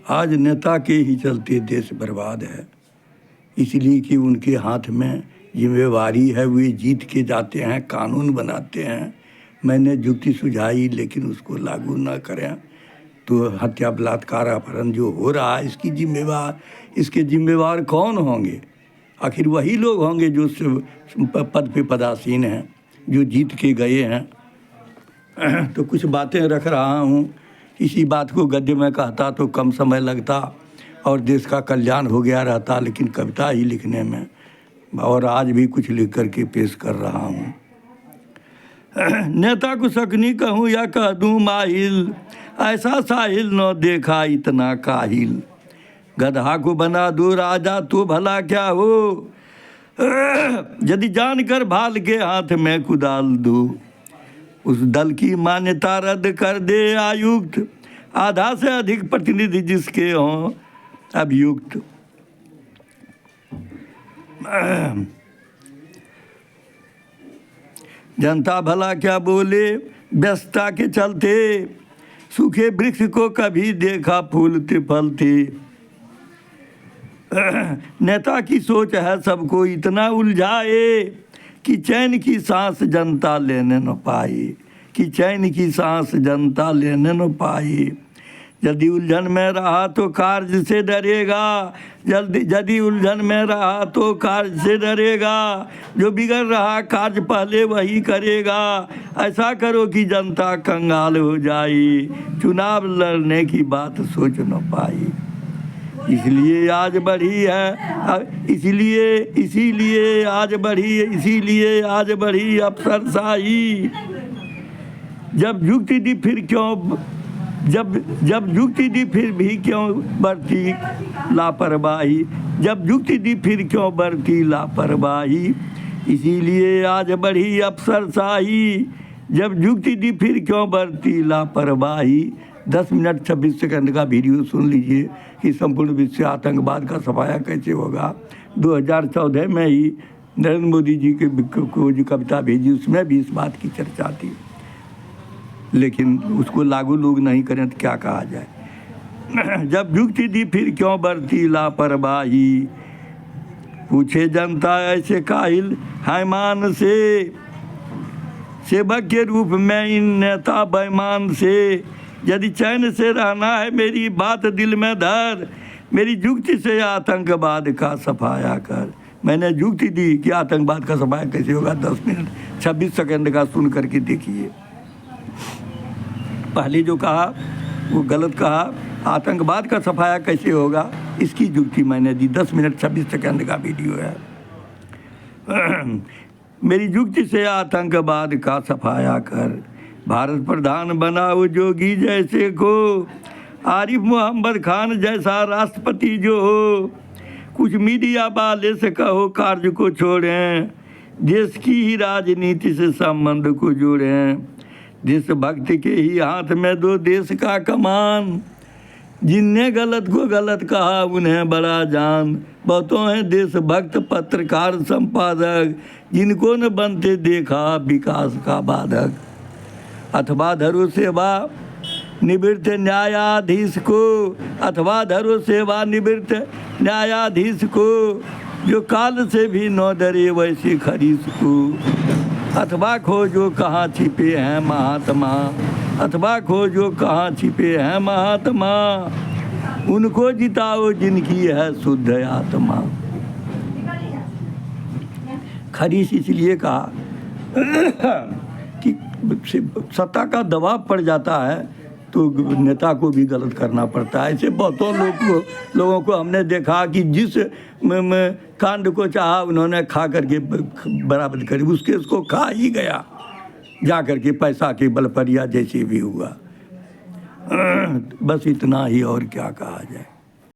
आज नेता के ही चलते देश बर्बाद है, इसलिए कि उनके हाथ में जिम्मेवारी है, वे जीत के जाते हैं, कानून बनाते हैं। मैंने युक्ति सुझाई लेकिन उसको लागू ना करें तो हत्या, बलात्कार, अपहरण जो हो रहा है इसके जिम्मेवार कौन होंगे? आखिर वही लोग होंगे जो पद पे पदासीन हैं, जो जीत के गए हैं। तो कुछ बातें रख रहा हूँ, इसी बात को गद्य में कहता तो कम समय लगता और देश का कल्याण हो गया रहता, लेकिन कविता ही लिखने में, और आज भी कुछ लिख कर के पेश कर रहा हूँ। नेता को सकनी कहूँ या कह दूँ माहिल, ऐसा साहिल न देखा इतना काहिल। गधा को बना दो राजा तो भला क्या हो, यदि जानकर भाल के हाथ में कुदाल दो। उस दल की मान्यता रद्द कर दे आयुक्त, आधा से अधिक प्रतिनिधि जिसके हों अभियुक्त। जनता भला क्या बोले व्यस्तता के चलते, सूखे वृक्ष को कभी देखा फूलते फलते। नेता की सोच है सबको इतना उलझाए कि चैन की सांस जनता लेने न पाए, कि चैन की सांस जनता लेने न पाए। यदि उलझन में रहा तो कार्य से डरेगा, यदि उलझन में रहा तो कार्य से डरेगा। जो बिगड़ रहा कार्य पहले वही करेगा, ऐसा करो कि जनता कंगाल हो जाए, चुनाव लड़ने की बात सोच न पाई। इसलिए आज बढ़ी अफसरशाही। जब युक्ति दी फिर क्यों जब युक्ति दी फिर भी क्यों बरती लापरवाही, जब युक्ति दी फिर क्यों बरती लापरवाही। इसीलिए आज बढ़ी अफसरशाही, जब युक्ति दी फिर क्यों बरती लापरवाही। 10 मिनट 26 सेकंड का वीडियो सुन लीजिए कि संपूर्ण विश्व से आतंकवाद का सफाया कैसे होगा। 2014 में ही नरेंद्र मोदी जी को जो कविता भेजी उसमें भी इस बात की चर्चा थी, लेकिन उसको लागू लोग नहीं करें तो क्या कहा जाए। जब युक्ति दी फिर क्यों बरती लापरवाही, पूछे जनता ऐसे काहिल हैमान से, सेवक के रूप में इन नेता बेईमान से। यदि चैन से रहना है मेरी बात दिल में धर, मेरी युक्ति से आतंकवाद का सफाया कर। मैंने युक्ति दी कि आतंकवाद का सफाया कैसे होगा। 10 मिनट 26 सेकंड का सुन करके देखिए। पहले जो कहा वो गलत कहा, आतंकवाद का सफाया कैसे होगा इसकी युक्ति मैंने दी। 10 मिनट 26 सेकंड का वीडियो है। मेरी युक्ति से आतंकवाद का सफाया कर, भारत प्रधान बनाओ जोगी जैसे को, आरिफ मोहम्मद खान जैसा राष्ट्रपति जो हो। कुछ मीडिया वाले से कहो कार्य को छोड़ें, देश की ही राजनीति से संबंध को जोड़ें। देशभक्त के ही हाथ में दो देश का कमान, जिनने गलत को गलत कहा उन्हें बड़ा जान। बहुतों हैं देशभक्त पत्रकार संपादक, जिनको न बनते देखा विकास का बाधक। अथवा धरो सेवा निवृत्त न्यायाधीश को, अथवा धरो सेवा निवृत्त न्यायाधीश को, जो काल से भी न डरे वैसे खरीस को। अथवा खोजो कहाँ छिपे हैं महात्मा, अथवा खोजो कहाँ छिपे हैं महात्मा, उनको जिताओ जिनकी है शुद्ध आत्मा। खरीस इसलिए कहा कि सत्ता का दबाव पड़ जाता है तो नेता को भी गलत करना पड़ता है। ऐसे बहुतों लोगों को हमने देखा कि जिस कांड को चाहा उन्होंने खा करके बराबर करी, उसको खा ही गया जा करके पैसा के बल पर या जैसे भी हुआ। बस इतना ही, और क्या कहा जाए।